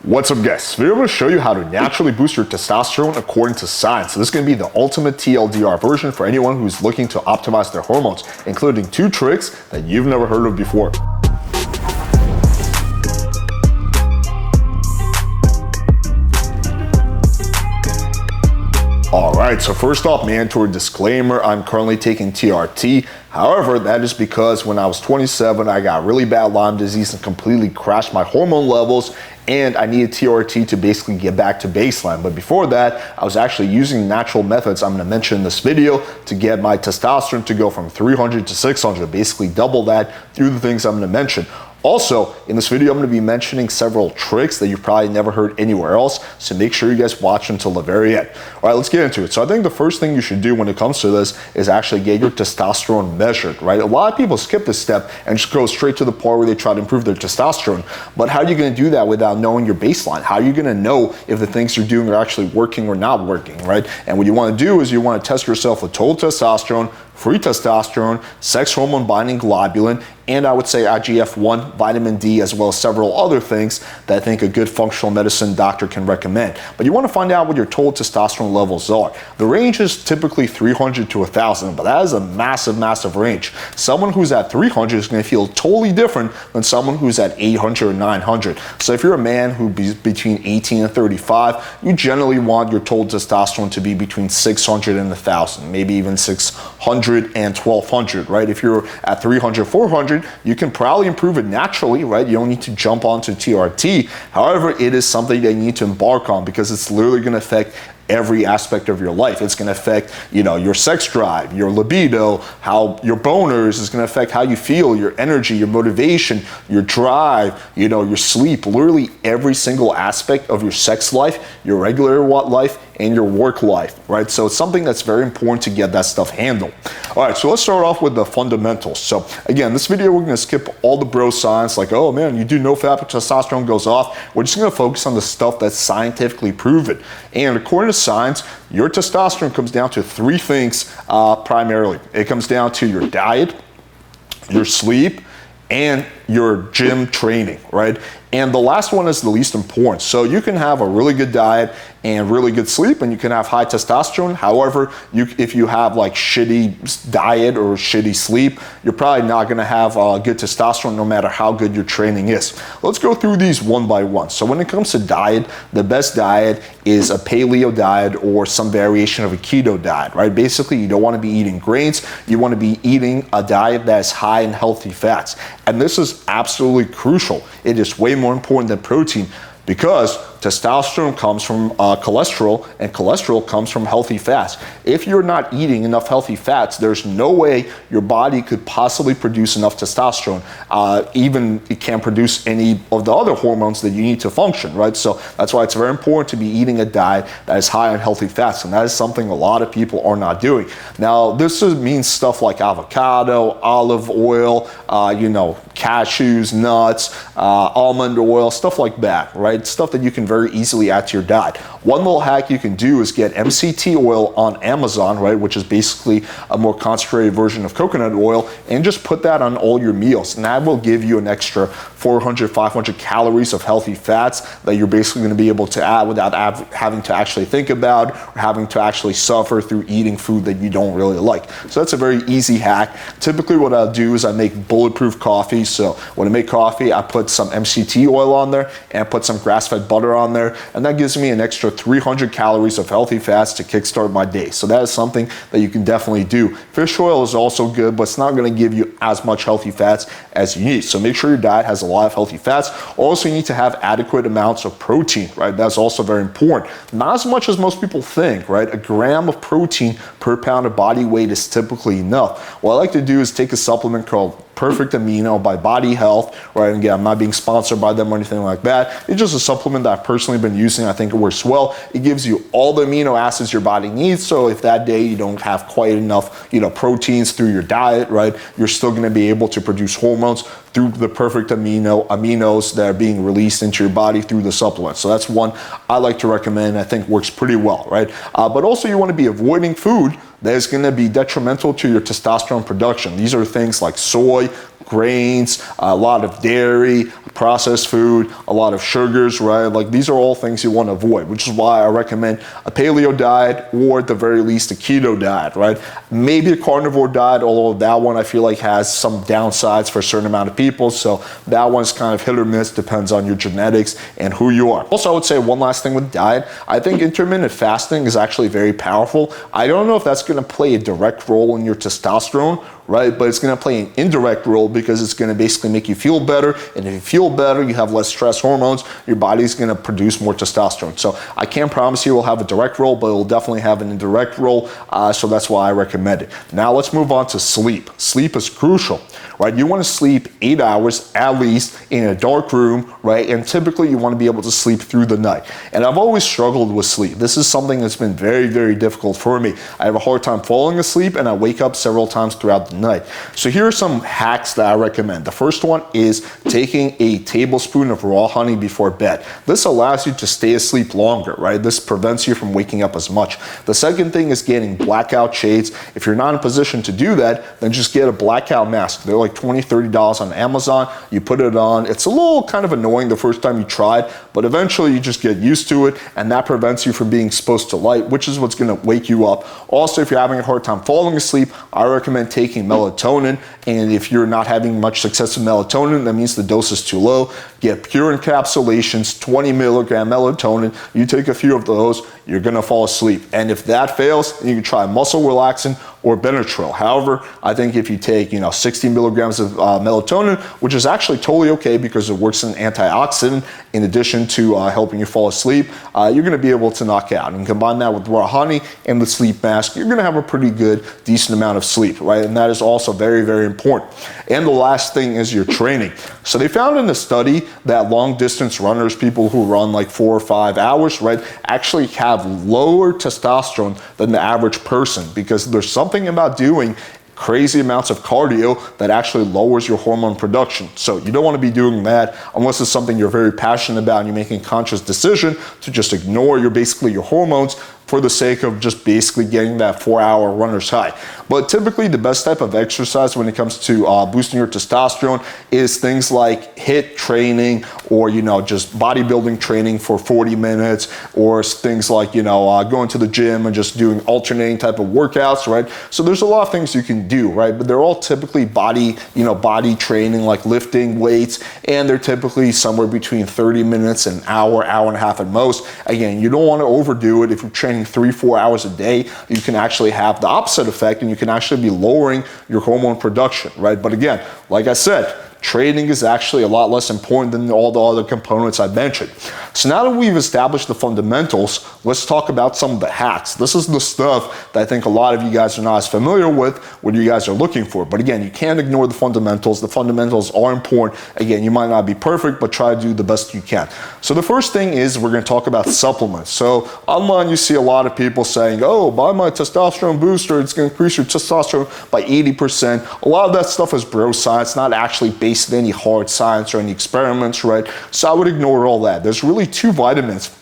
What's up guys, today I'm going to show you how to naturally boost your testosterone according to science. So this is going to be the ultimate TLDR version for anyone who's looking to optimize their hormones, including 2 tricks that you've never heard of before. Alright, so first off, mandatory disclaimer, I'm currently taking TRT. However, that is because when I was 27, I got really bad Lyme disease and completely crashed my hormone levels, and I needed TRT to basically get back to baseline. But before that, I was actually using natural methods I'm going to mention in this video to get my testosterone to go from 300 to 600, basically double that through the things I'm going to mention. Also, in this video, I'm going to be mentioning several tricks that you've probably never heard anywhere else, so make sure you guys watch until the very end. All right, let's get into it. So I think the first thing you should do when it comes to this is actually get your testosterone measured, right? A lot of people skip this step and just go straight to the part where they try to improve their testosterone. But how are you going to do that without knowing your baseline? How are you going to know if the things you're doing are actually working or not working, right? And what you want to do is you want to test yourself with total testosterone, free testosterone, sex hormone binding globulin, and I would say IGF-1, vitamin D, as well as several other things that I think a good functional medicine doctor can recommend. But you want to find out what your total testosterone levels are. The range is typically 300 to 1,000, but that is a massive, massive range. Someone who's at 300 is going to feel totally different than someone who's at 800 or 900. So if you're a man who's between 18 and 35, you generally want your total testosterone to be between 600 and 1,000, maybe even 600 and 1,200, right? If you're at 300, 400, you can probably improve it naturally, right? You don't need to jump onto TRT. However, it is something that you need to embark on because it's literally going to affect every aspect of your life. It's going to affect, your sex drive, your libido, how your boners. Is going to affect how you feel, your energy, your motivation, your drive, your sleep, literally every single aspect of your sex life, your regular life, and your work life, right? So it's something that's very important to get that stuff handled. All right, so let's start off with the fundamentals. So again, this video, we're gonna skip all the bro science, like, oh man, you do no fat, but testosterone goes off. We're just gonna focus on the stuff that's scientifically proven. And according to science, your testosterone comes down to 3 things primarily. It comes down to your diet, your sleep, and your gym training, right? And the last one is the least important. So you can have a really good diet and really good sleep, and you can have high testosterone. However, if you have like shitty diet or shitty sleep, you're probably not gonna have good testosterone no matter how good your training is. Let's go through these one by one. So when it comes to diet, the best diet is a paleo diet or some variation of a keto diet, right? Basically, you don't wanna be eating grains. You wanna be eating a diet that is high in healthy fats. And this is absolutely crucial. It is way more important than protein because testosterone comes from cholesterol, and cholesterol comes from healthy fats. If you're not eating enough healthy fats, there's no way your body could possibly produce enough testosterone. Even it can't produce any of the other hormones that you need to function, right? So that's why it's very important to be eating a diet that is high on healthy fats, and that is something a lot of people are not doing. Now, this means stuff like avocado, olive oil, cashews, nuts, almond oil, stuff like that, right? Stuff that you can very easily add to your diet. One little hack you can do is get MCT oil on Amazon, right, which is basically a more concentrated version of coconut oil, and just put that on all your meals, and that will give you an extra 400, 500 calories of healthy fats that you're basically going to be able to add without having to actually think about or having to actually suffer through eating food that you don't really like. So that's a very easy hack. Typically what I'll do is I make bulletproof coffee. So when I make coffee, I put some MCT oil on there and I put some grass-fed butter on there, and that gives me an extra 300 calories of healthy fats to kickstart my day. So that is something that you can definitely do. Fish oil is also good, but it's not going to give you as much healthy fats as you need. So make sure your diet has a lot of healthy fats. Also, you need to have adequate amounts of protein, right? That's also very important. Not as much as most people think, right? A gram of protein per pound of body weight is typically enough. What I like to do is take a supplement called Perfect Amino by Body Health, right? And again, I'm not being sponsored by them or anything like that. It's just a supplement that I've personally been using. I think it works well. It gives you all the amino acids your body needs. So if that day you don't have quite enough, proteins through your diet, right, you're still going to be able to produce hormones through the perfect aminos that are being released into your body through the supplement. So that's one I like to recommend. I think works pretty well, right? But also you want to be avoiding food that is going to be detrimental to your testosterone production. These are things like soy, grains, a lot of dairy, processed food, a lot of sugars, right? Like these are all things you want to avoid, which is why I recommend a paleo diet or at the very least a keto diet, right? Maybe a carnivore diet, although that one I feel like has some downsides for a certain amount of people. So that one's kind of hit or miss, depends on your genetics and who you are. Also, I would say one last thing with diet. I think intermittent fasting is actually very powerful. I don't know if that's going to play a direct role in your testosterone, right? But it's going to play an indirect role because it's going to basically make you feel better. And if you feel better, you have less stress hormones, your body's going to produce more testosterone. So I can't promise you it will have a direct role, but it will definitely have an indirect role. So that's why I recommend it. Now let's move on to sleep. Sleep is crucial, right? You want to sleep 8 hours at least in a dark room, right? And typically you want to be able to sleep through the night. And I've always struggled with sleep. This is something that's been very, very difficult for me. I have a hard time falling asleep and I wake up several times throughout the night. So here are some hacks that I recommend. The first one is taking a tablespoon of raw honey before bed. This allows you to stay asleep longer, right? This prevents you from waking up as much. The second thing is getting blackout shades. If you're not in a position to do that, then just get a blackout mask. They're like $20, $30 on Amazon. You put it on. It's a little kind of annoying the first time you try it, but eventually you just get used to it, and that prevents you from being exposed to light, which is what's going to wake you up. Also, if you're having a hard time falling asleep, I recommend taking melatonin. And if you're not having much success with melatonin, that means the dose is too low. Get pure encapsulations, 20 milligram melatonin. You take a few of those, you're gonna fall asleep. And if that fails, you can try muscle relaxant or Benadryl. However, I think if you take 60 milligrams of melatonin, which is actually totally okay because it works as an antioxidant in addition to helping you fall asleep, you're gonna be able to knock out. And combine that with raw honey and the sleep mask, you're gonna have a pretty good, decent amount of sleep, right? And that is also very, very important. And the last thing is your training. So they found in a study that long distance runners, people who run like 4 or 5 hours, right, actually have lower testosterone than the average person because there's something about doing crazy amounts of cardio that actually lowers your hormone production. So you don't want to be doing that unless it's something you're very passionate about and you're making a conscious decision to just ignore your hormones for the sake of just basically getting that 4-hour runner's high. But typically the best type of exercise when it comes to boosting your testosterone is things like HIIT training or, just bodybuilding training for 40 minutes or things like, going to the gym and just doing alternating type of workouts, right? So there's a lot of things you can do, right? But they're all typically body training like lifting weights, and they're typically somewhere between 30 minutes, an hour, hour and a half at most. Again, you don't want to overdo it. If you're training 3-4 hours a day, you can actually have the opposite effect and you can actually be lowering your hormone production, right? But again, like I said, training is actually a lot less important than all the other components I mentioned. So now that we've established the fundamentals, let's talk about some of the hacks. This is the stuff that I think a lot of you guys are not as familiar with what you guys are looking for. But again, you can't ignore the fundamentals. The fundamentals are important. Again, you might not be perfect, but try to do the best you can. So the first thing is we're going to talk about supplements. So online you see a lot of people saying, oh, buy my testosterone booster. It's going to increase your testosterone by 80%. A lot of that stuff is bro science, not actually based on any hard science or any experiments, right? So I would ignore all that. There's really 2 vitamins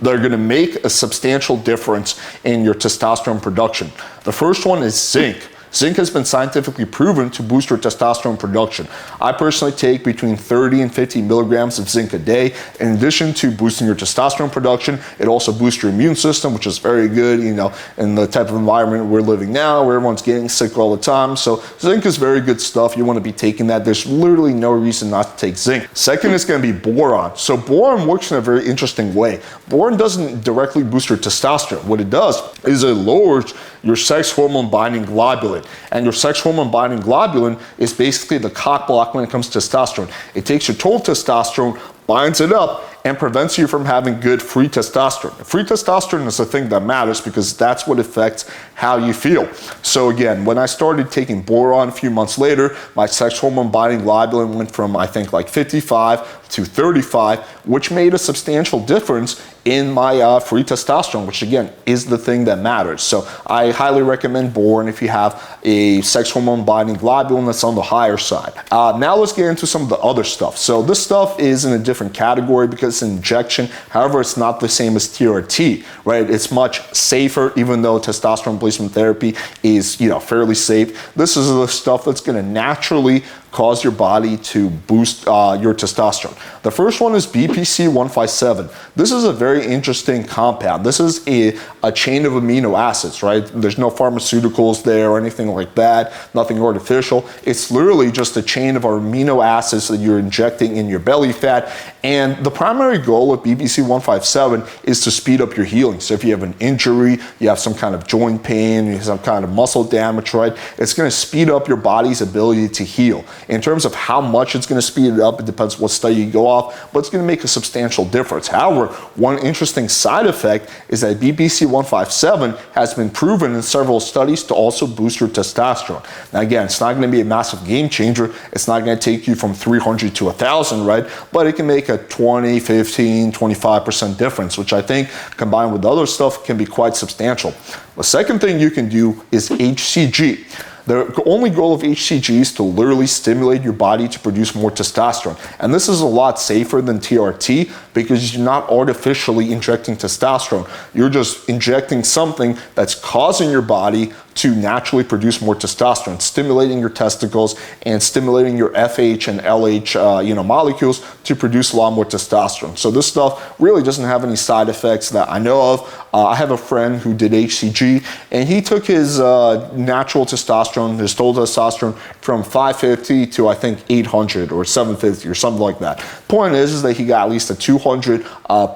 that are going to make a substantial difference in your testosterone production. The first one is zinc. Zinc has been scientifically proven to boost your testosterone production. I personally take between 30 and 50 milligrams of zinc a day. In addition to boosting your testosterone production, it also boosts your immune system, which is very good, in the type of environment we're living now where everyone's getting sick all the time. So zinc is very good stuff. You want to be taking that. There's literally no reason not to take zinc. Second is going to be boron. So boron works in a very interesting way. Boron doesn't directly boost your testosterone. What it does is it lowers your sex hormone binding globulin. And your sex hormone binding globulin is basically the cock block when it comes to testosterone. It takes your total testosterone, binds it up, and prevents you from having good free testosterone. Free testosterone is the thing that matters because that's what affects how you feel. So again, when I started taking boron a few months later, my sex hormone binding globulin went from I think like 55 to 35, which made a substantial difference in my free testosterone, which again is the thing that matters. So I highly recommend boron if you have a sex hormone binding globulin that's on the higher side. Now let's get into some of the other stuff. So this stuff is in a different category because it's an injection. However, it's not the same as TRT, right? It's much safer, even though testosterone replacement therapy is, fairly safe. This is the stuff that's going to naturally cause your body to boost your testosterone. The first one is BPC 157. This is a very interesting compound. This is a chain of amino acids, right? There's no pharmaceuticals there or anything like that, nothing artificial. It's literally just a chain of amino acids that you're injecting in your belly fat. And the primary goal of BPC 157 is to speed up your healing. So if you have an injury, you have some kind of joint pain, you have some kind of muscle damage, right? It's going to speed up your body's ability to heal. In terms of how much it's going to speed it up, it depends what study you go off, but it's going to make a substantial difference. However, one interesting side effect is that BPC 157 has been proven in several studies to also boost your testosterone. Now again, it's not going to be a massive game changer. It's not going to take you from 300 to 1,000, right? But it can make a 20, 15, 25% difference, which I think combined with other stuff can be quite substantial. The second thing you can do is HCG. The only goal of HCG is to literally stimulate your body to produce more testosterone. And this is a lot safer than TRT because you're not artificially injecting testosterone. You're just injecting something that's causing your body to naturally produce more testosterone, stimulating your testicles and stimulating your FH and LH molecules to produce a lot more testosterone. So this stuff really doesn't have any side effects that I know of. I have a friend who did HCG and he took his natural testosterone, his total testosterone from 550 to I think 800 or 750 or something like that. Point is that he got at least a 200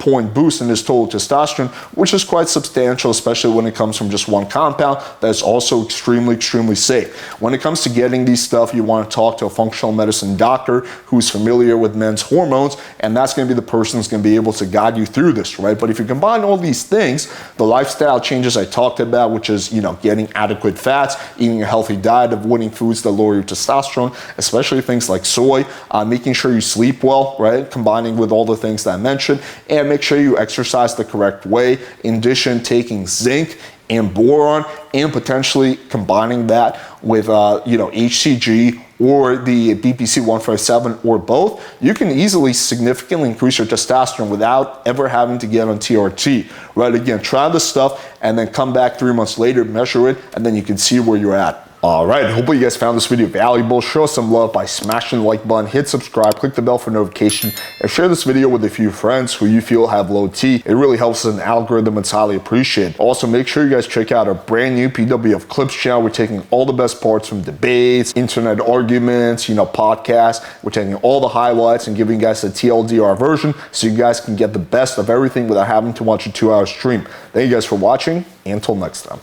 point boost in his total testosterone, which is quite substantial, especially when it comes from just one compound that's also extremely, extremely safe. When it comes to getting these stuff, you want to talk to a functional medicine doctor who's familiar with men's hormones, and that's going to be the person who's going to be able to guide you through this, right? But if you combine all these things, the lifestyle changes I talked about, which is, getting adequate fats, eating a healthy diet, avoiding foods that lower your testosterone, especially things like soy, making sure you sleep well, right? Combining with all the things that I mentioned, and make sure you exercise the correct way. In addition, taking zinc and boron, and potentially combining that with HCG or the BPC 157 or both, you can easily significantly increase your testosterone without ever having to get on TRT. Right? Again, try this stuff and then come back 3 months later, measure it, and then you can see where you're at. Alright, hopefully you guys found this video valuable. Show us some love by smashing the like button, hit subscribe, click the bell for notification, and share this video with a few friends who you feel have low T. It really helps us in the algorithm. It's highly appreciated. Also, make sure you guys check out our brand new PWF Clips channel. We're taking all the best parts from debates, internet arguments, podcasts. We're taking all the highlights and giving you guys a TLDR version so you guys can get the best of everything without having to watch a 2-hour stream. Thank you guys for watching, and until next time.